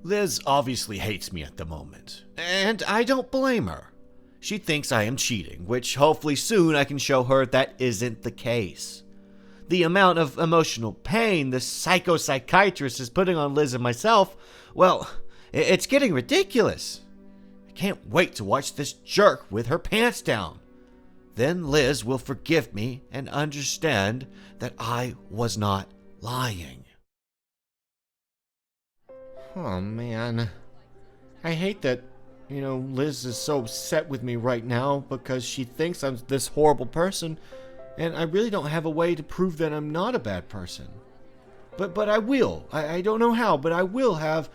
Liz obviously hates me at the moment, and I don't blame her. She thinks I am cheating, which hopefully soon I can show her that isn't the case. The amount of emotional pain the psychiatrist is putting on Liz and myself, well, it's getting ridiculous. I can't wait to watch this jerk with her pants down. Then Liz will forgive me and understand that I was not lying. Oh man, I hate that, Liz is so upset with me right now because she thinks I'm this horrible person, and I really don't have a way to prove that I'm not a bad person. But I will. I don't know how, but I will have,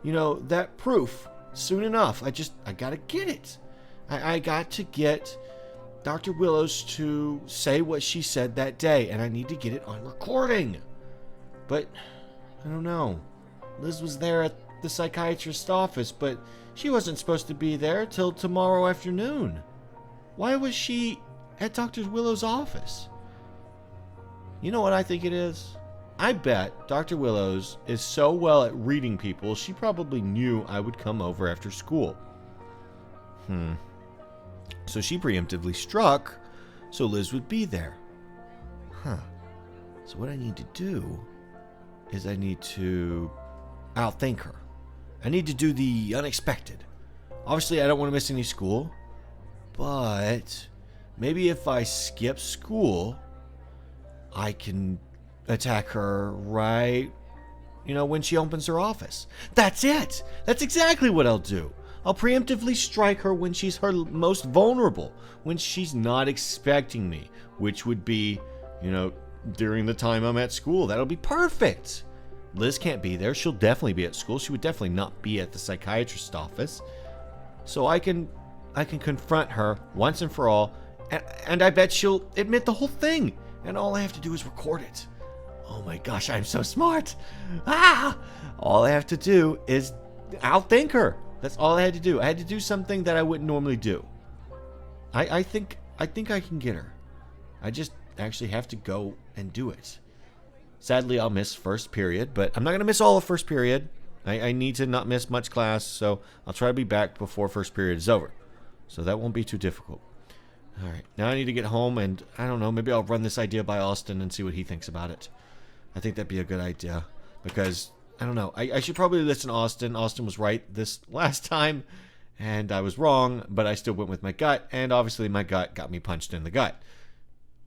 that proof soon enough. I gotta get it. I got to get Dr. Willows to say what she said that day, and I need to get it on recording. But I don't know. Liz was there at the psychiatrist's office, but she wasn't supposed to be there till tomorrow afternoon. Why was she at Dr. Willow's office? You know what I think it is? I bet Dr. Willows is so well at reading people, she probably knew I would come over after school. So she preemptively struck so Liz would be there. So what I need to do is I need to outthink her. I need to do the unexpected. Obviously, I don't want to miss any school, but maybe if I skip school, I can attack her right, when she opens her office. That's it. That's exactly what I'll do. I'll preemptively strike her when she's her most vulnerable, when she's not expecting me, which would be, during the time I'm at school. That'll be perfect. Liz can't be there. She'll definitely be at school. She would definitely not be at the psychiatrist's office. So I can confront her once and for all, and I bet she'll admit the whole thing. And all I have to do is record it. Oh my gosh, I'm so smart. All I have to do is outthink her. That's all I had to do. I had to do something that I wouldn't normally do. I think I can get her. I just actually have to go and do it. Sadly, I'll miss first period, but I'm not going to miss all of first period. I need to not miss much class, so I'll try to be back before first period is over. So that won't be too difficult. All right, now I need to get home, and I don't know, maybe I'll run this idea by Austin and see what he thinks about it. I think that'd be a good idea, because, I don't know, I should probably listen to Austin. Austin was right this last time, and I was wrong, but I still went with my gut, and obviously my gut got me punched in the gut.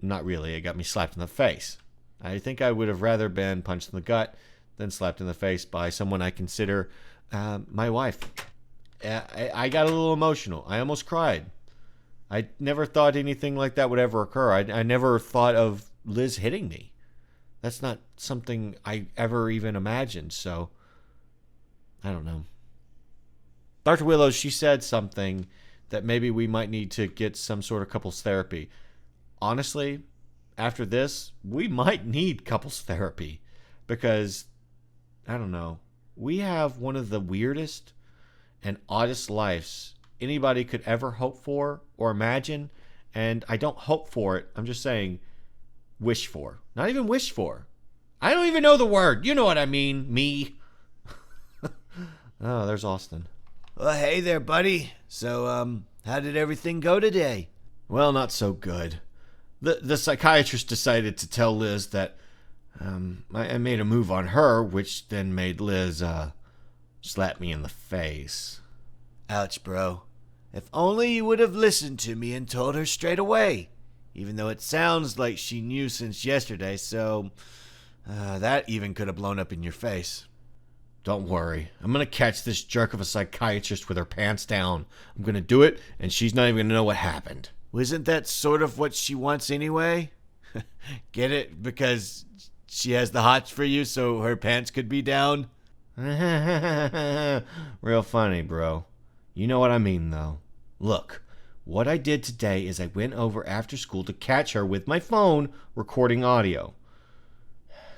Not really, it got me slapped in the face. I think I would have rather been punched in the gut than slapped in the face by someone I consider my wife. I got a little emotional. I almost cried. I never thought anything like that would ever occur. I never thought of Liz hitting me. That's not something I ever even imagined, so I don't know. Dr. Willows, she said something that maybe we might need to get some sort of couples therapy. Honestly, after this, we might need couples therapy because, I don't know, we have one of the weirdest and oddest lives anybody could ever hope for or imagine, and I don't hope for it. I'm just saying wish for. Not even wish for. I don't even know the word. You know what I mean. Me. Oh, there's Austin. Well, hey there, buddy. So, how did everything go today? Well, not so good. The psychiatrist decided to tell Liz that I made a move on her, which then made Liz slap me in the face. Ouch, bro. If only you would have listened to me and told her straight away. Even though it sounds like she knew since yesterday, so that even could have blown up in your face. Don't worry. I'm going to catch this jerk of a psychiatrist with her pants down. I'm going to do it, and she's not even going to know what happened. Isn't that sort of what she wants anyway? Get it? Because she has the hots for you, so her pants could be down? Real funny, bro. You know what I mean, though. Look, what I did today is I went over after school to catch her with my phone recording audio.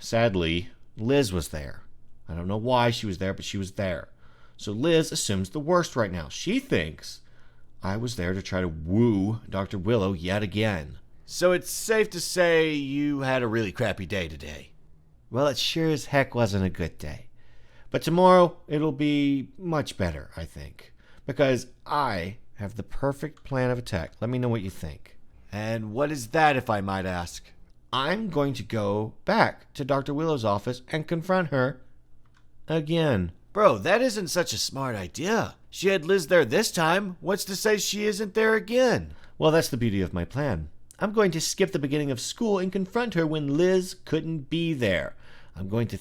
Sadly, Liz was there. I don't know why she was there, but she was there. So Liz assumes the worst right now. She thinks I was there to try to woo Dr. Willow yet again. So it's safe to say you had a really crappy day today. Well, it sure as heck wasn't a good day. But tomorrow, it'll be much better, I think. Because I have the perfect plan of attack. Let me know what you think. And what is that, if I might ask? I'm going to go back to Dr. Willow's office and confront her again. Bro, that isn't such a smart idea. She had Liz there this time. What's to say she isn't there again? Well, that's the beauty of my plan. I'm going to skip the beginning of school and confront her when Liz couldn't be there. I'm going to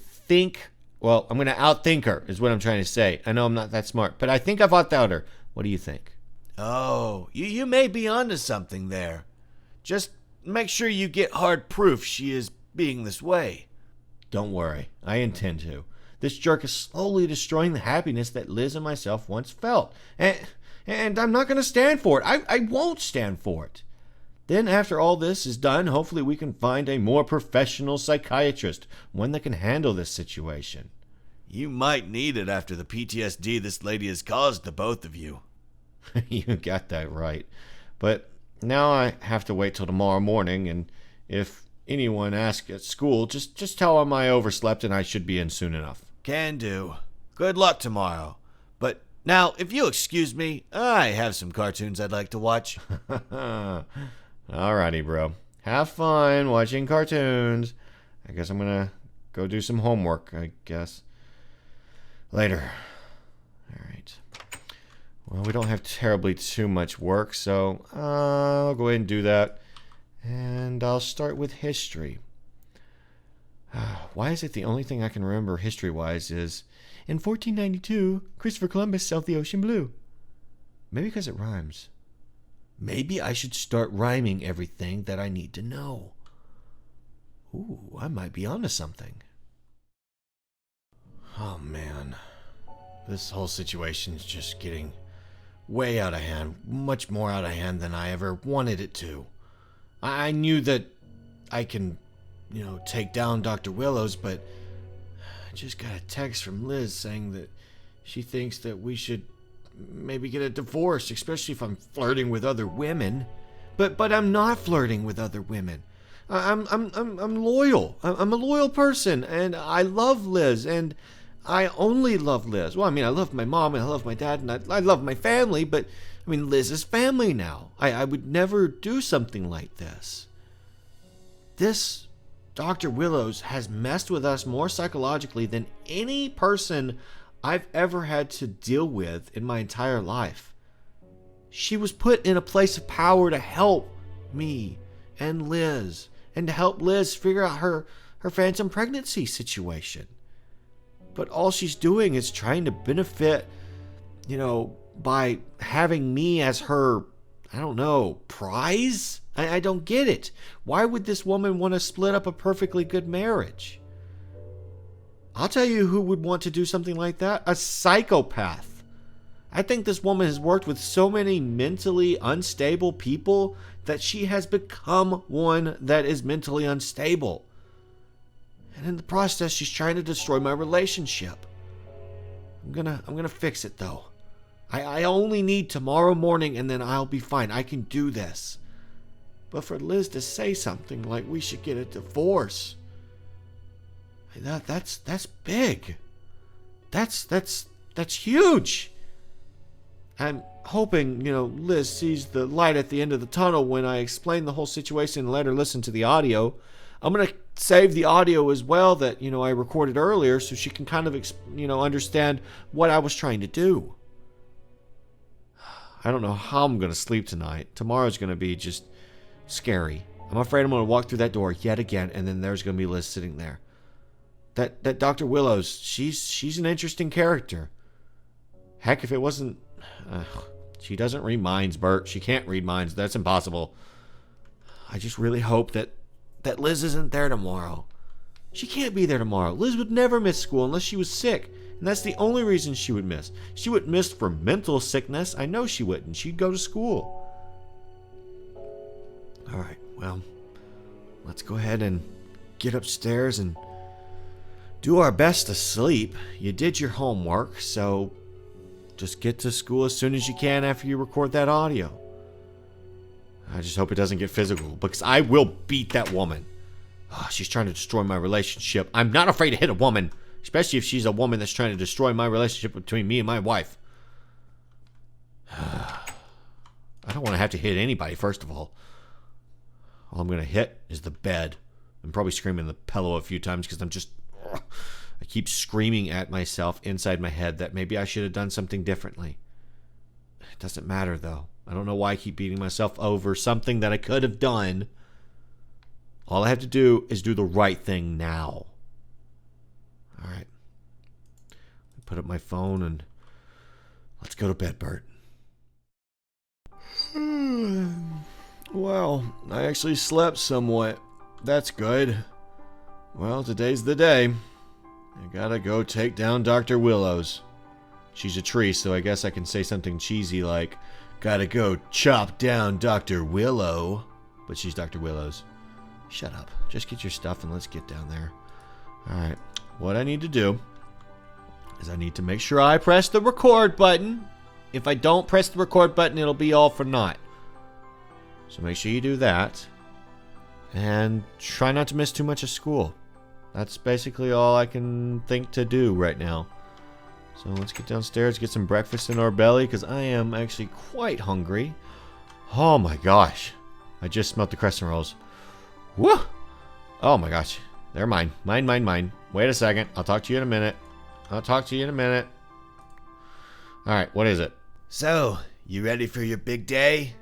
outthink her, is what I'm trying to say. I know I'm not that smart, but I think I've outthought her. What do you think? Oh, you may be onto something there. Just make sure you get hard proof she is being this way. Don't worry, I intend to. This jerk is slowly destroying the happiness that Liz and myself once felt. And I'm not going to stand for it. I won't stand for it. Then after all this is done, hopefully we can find a more professional psychiatrist, one that can handle this situation. You might need it after the PTSD this lady has caused to both of you. You got that right. But now I have to wait till tomorrow morning, and if anyone asks at school, just tell them I overslept and I should be in soon enough. Can do. Good luck tomorrow. But now, if you excuse me, I have some cartoons I'd like to watch. Alrighty, bro. Have fun watching cartoons. I guess I'm gonna go do some homework, I guess. Later. Alright. Well, we don't have terribly too much work, so I'll go ahead and do that. And I'll start with history. Why is it the only thing I can remember history-wise is, in 1492, Christopher Columbus sailed the ocean blue? Maybe because it rhymes. Maybe I should start rhyming everything that I need to know. Ooh, I might be onto something. Oh, man. This whole situation's just getting way out of hand. Much more out of hand than I ever wanted it to. I knew that I can, take down Dr. Willows, but I just got a text from Liz saying that she thinks that we should maybe get a divorce, especially if I'm flirting with other women. But I'm not flirting with other women. I'm loyal. I'm a loyal person, and I love Liz, and I only love Liz. Well, I love my mom, and I love my dad, and I love my family, but Liz is family now. I would never do something like this. This Dr. Willows has messed with us more psychologically than any person I've ever had to deal with in my entire life. She was put in a place of power to help me and Liz, and to help Liz figure out her phantom pregnancy situation. But all she's doing is trying to benefit, by having me as her, prize? I don't get it. Why would this woman want to split up a perfectly good marriage? I'll tell you who would want to do something like that. A psychopath. I think this woman has worked with so many mentally unstable people that she has become one that is mentally unstable. And in the process, she's trying to destroy my relationship. I'm gonna fix it though. I only need tomorrow morning and then I'll be fine. I can do this. But for Liz to say something like we should get a divorce, that's big. That's huge. I'm hoping, Liz sees the light at the end of the tunnel when I explain the whole situation and let her listen to the audio. I'm going to save the audio as well that, I recorded earlier so she can kind of, understand what I was trying to do. I don't know how I'm going to sleep tonight. Tomorrow's going to be just scary. I'm afraid I'm going to walk through that door yet again, and then there's going to be Liz sitting there. That Dr. Willows, she's an interesting character. Heck, if it wasn't... she doesn't read minds, Bert. She can't read minds. That's impossible. I just really hope that Liz isn't there tomorrow. She can't be there tomorrow. Liz would never miss school unless she was sick. And that's the only reason she would miss. She wouldn't miss for mental sickness. I know she wouldn't. She'd go to school. Alright, well, let's go ahead and get upstairs and do our best to sleep. You did your homework, so just get to school as soon as you can after you record that audio. I just hope it doesn't get physical, because I will beat that woman. Oh, she's trying to destroy my relationship. I'm not afraid to hit a woman. Especially if she's a woman that's trying to destroy my relationship between me and my wife. I don't want to have to hit anybody, first of all. All I'm going to hit is the bed. I'm probably screaming the pillow a few times because I keep screaming at myself inside my head that maybe I should have done something differently. It doesn't matter, though. I don't know why I keep beating myself over something that I could have done. All I have to do is do the right thing now. All right. Put up my phone and let's go to bed, Bert. Well, I actually slept somewhat. That's good. Well, today's the day. I gotta go take down Dr. Willows. She's a tree, so I guess I can say something cheesy like, gotta go chop down Dr. Willow. But she's Dr. Willows. Shut up. Just get your stuff and let's get down there. Alright. What I need to do is I need to make sure I press the record button. If I don't press the record button, it'll be all for naught. So make sure you do that. And try not to miss too much of school. That's basically all I can think to do right now. So let's get downstairs, get some breakfast in our belly, because I am actually quite hungry. Oh my gosh. I just smelled the crescent rolls. Woo! Oh my gosh. They're mine. Mine. Wait a second. I'll talk to you in a minute. Alright, what is it? So, you ready for your big day?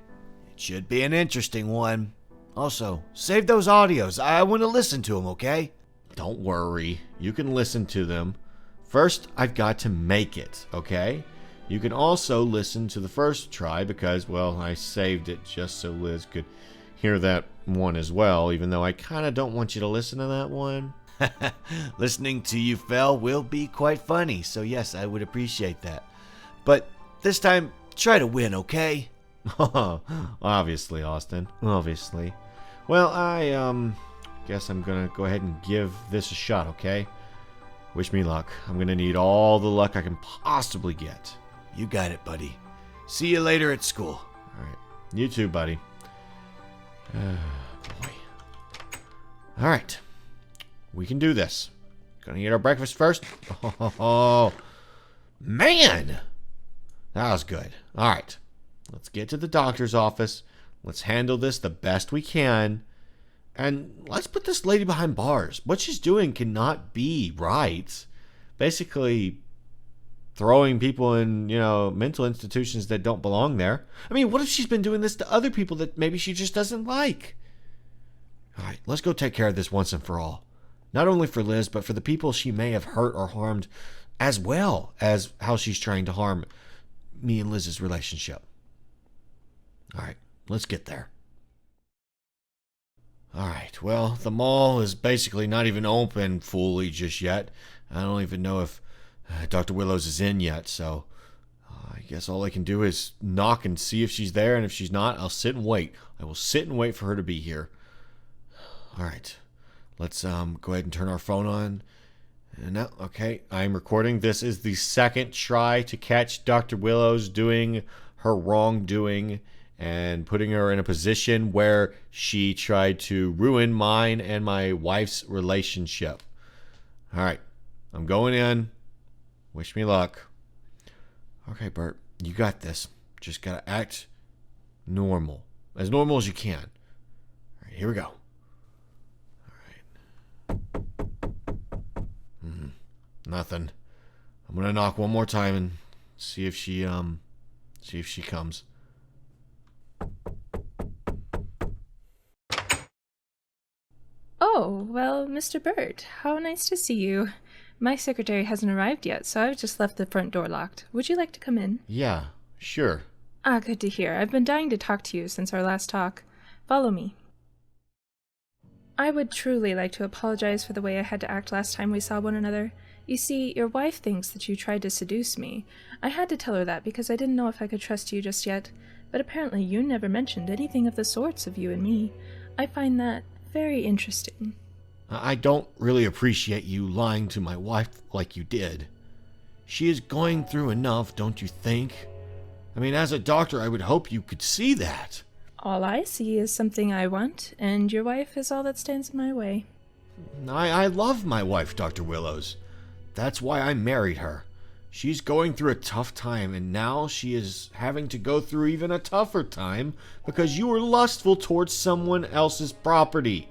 It should be an interesting one. Also, save those audios. I want to listen to them, okay? Don't worry. You can listen to them. First, I've got to make it, okay? You can also listen to the first try because, well, I saved it just so Liz could hear that one as well, even though I kind of don't want you to listen to that one. Listening to you fail will be quite funny, so yes, I would appreciate that. But this time, try to win, okay? Obviously, Austin. Obviously. Well, I guess I'm gonna go ahead and give this a shot, okay? Wish me luck. I'm gonna need all the luck I can possibly get. You got it, buddy. See you later at school. Alright. You too, buddy. Boy. Alright. We can do this. Gonna eat our breakfast first? Oh, man! That was good. Alright. Let's get to the doctor's office. Let's handle this the best we can. And let's put this lady behind bars. What she's doing cannot be right. Basically, throwing people in, mental institutions that don't belong there. I mean, what if she's been doing this to other people that maybe she just doesn't like? Alright, let's go take care of this once and for all. Not only for Liz, but for the people she may have hurt or harmed, as well as how she's trying to harm me and Liz's relationship. Alright, let's get there. Alright, well, the mall is basically not even open fully just yet. I don't even know if Dr. Willows is in yet, so I guess all I can do is knock and see if she's there, and if she's not, I'll sit and wait. I will sit and wait for her to be here. Alright, let's go ahead and turn our phone on. No, okay, I'm recording. This is the second try to catch Dr. Willows doing her wrongdoing and putting her in a position where she tried to ruin mine and my wife's relationship. Alright, I'm going in. Wish me luck. Okay, Bert, you got this. Just gotta act normal. As normal as you can. Alright, here we go. Alright. Nothing. I'm gonna knock one more time and see if she comes. Oh, well, Mr. Burt, how nice to see you. My secretary hasn't arrived yet, so I've just left the front door locked. Would you like to come in? Yeah, sure. Ah, good to hear. I've been dying to talk to you since our last talk. Follow me. I would truly like to apologize for the way I had to act last time we saw one another. You see, your wife thinks that you tried to seduce me. I had to tell her that because I didn't know if I could trust you just yet, but apparently you never mentioned anything of the sorts of you and me. I find that very interesting. I don't really appreciate you lying to my wife like you did. She is going through enough, don't you think? I mean, as a doctor, I would hope you could see that. All I see is something I want, and your wife is all that stands in my way. I love my wife, Dr. Willows. That's why I married her. She's going through a tough time, and now she is having to go through even a tougher time because you were lustful towards someone else's property.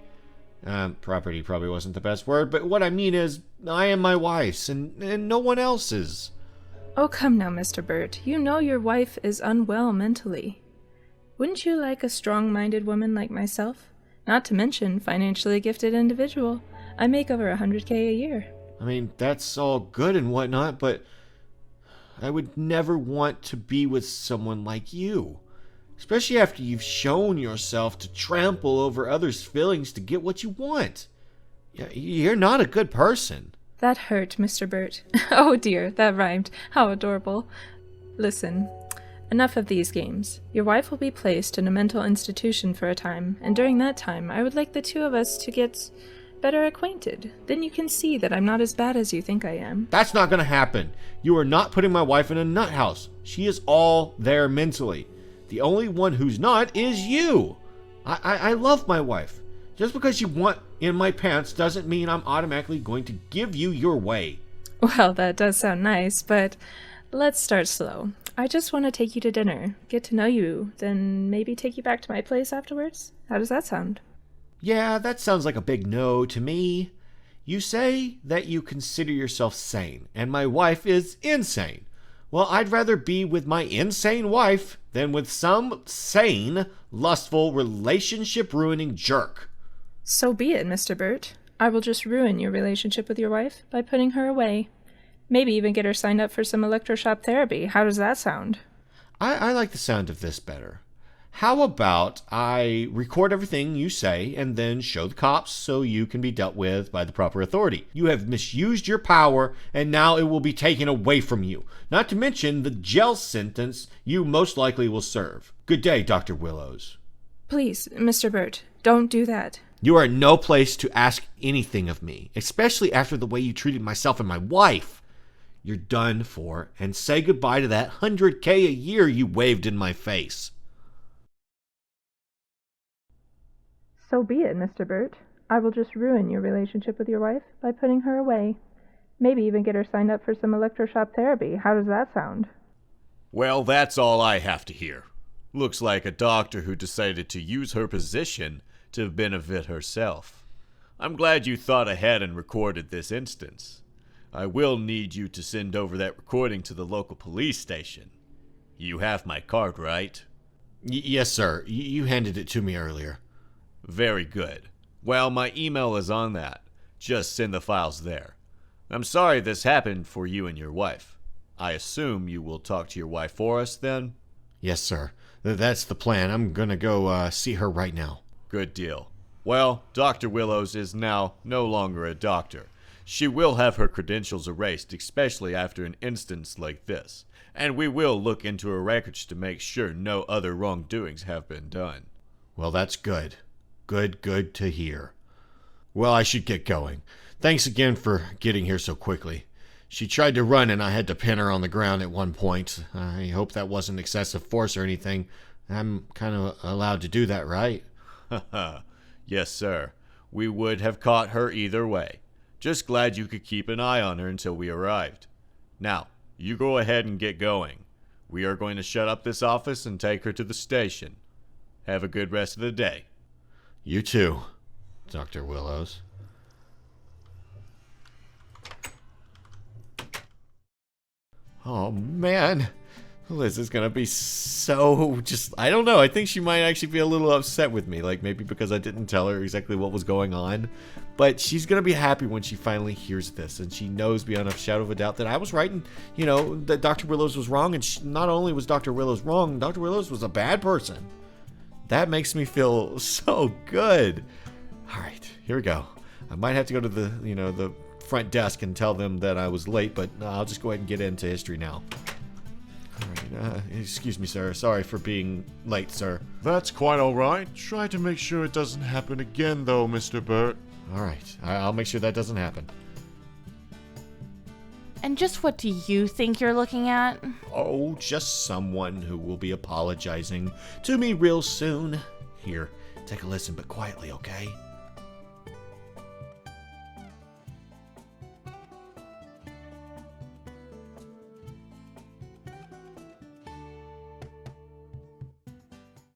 Property probably wasn't the best word, but what I mean is, I am my wife's, and no one else's. Oh, come now, Mr. Burt. You know your wife is unwell mentally. Wouldn't you like a strong-minded woman like myself? Not to mention financially gifted individual. I make over $100K a year. I mean, that's all good and whatnot, but I would never want to be with someone like you. Especially after you've shown yourself to trample over others' feelings to get what you want. You're not a good person. That hurt, Mr. Burt. Oh dear, that rhymed. How adorable. Listen, enough of these games. Your wife will be placed in a mental institution for a time, and during that time, I would like the two of us to get better acquainted. Then you can see that I'm not as bad as you think I am. That's not going to happen. You are not putting my wife in a nut house. She is all there mentally. The only one who's not is you. I love my wife. Just because you want in my pants doesn't mean I'm automatically going to give you your way. Well, that does sound nice, but let's start slow. I just want to take you to dinner, get to know you, then maybe take you back to my place afterwards. How does that sound? Yeah, that sounds like a big no to me. You say that you consider yourself sane, and my wife is insane. Well, I'd rather be with my insane wife than with some sane, lustful, relationship-ruining jerk. So be it, Mr. Burt. I will just ruin your relationship with your wife by putting her away. Maybe even get her signed up for some electroshock therapy. How does that sound? I like the sound of this better. How about I record everything you say and then show the cops so you can be dealt with by the proper authority? You have misused your power, and now it will be taken away from you. Not to mention the jail sentence you most likely will serve. Good day, Dr. Willows. Please, Mr. Burt, don't do that. You are in no place to ask anything of me, especially after the way you treated myself and my wife. You're done for, and say goodbye to that $100K a year you waved in my face. So be it, Mr. Burt. I will just ruin your relationship with your wife by putting her away. Maybe even get her signed up for some electroshock therapy. How does that sound? Well, that's all I have to hear. Looks like a doctor who decided to use her position to benefit herself. I'm glad you thought ahead and recorded this instance. I will need you to send over that recording to the local police station. You have my card, right? Yes, sir. You handed it to me earlier. Very good. Well, my email is on that. Just send the files there. I'm sorry this happened for you and your wife. I assume you will talk to your wife for us, then? Yes, sir. That's the plan. I'm gonna go see her right now. Good deal. Well, Dr. Willows is now no longer a doctor. She will have her credentials erased, especially after an instance like this. And we will look into her records to make sure no other wrongdoings have been done. Well, that's good. Good to hear. Well, I should get going. Thanks again for getting here so quickly. She tried to run and I had to pin her on the ground at one point. I hope that wasn't excessive force or anything. I'm kind of allowed to do that, right? Yes, sir. We would have caught her either way. Just glad you could keep an eye on her until we arrived. Now, you go ahead and get going. We are going to shut up this office and take her to the station. Have a good rest of the day. You too, Dr. Willows. Oh, man. Liz is going to be so I don't know. I think she might actually be a little upset with me. Like, maybe because I didn't tell her exactly what was going on. But she's going to be happy when she finally hears this. And she knows beyond a shadow of a doubt that I was right. And, that Dr. Willows was wrong. And not only was Dr. Willows wrong, Dr. Willows was a bad person. That makes me feel so good. All right, here we go. I might have to go to the front desk and tell them that I was late, but I'll just go ahead and get into history now. All right, excuse me, sir. Sorry for being late, sir. That's quite all right. Try to make sure it doesn't happen again, though, Mr. Burt. All right, I'll make sure that doesn't happen. And just what do you think you're looking at? Oh, just someone who will be apologizing to me real soon. Here, take a listen, but quietly, okay?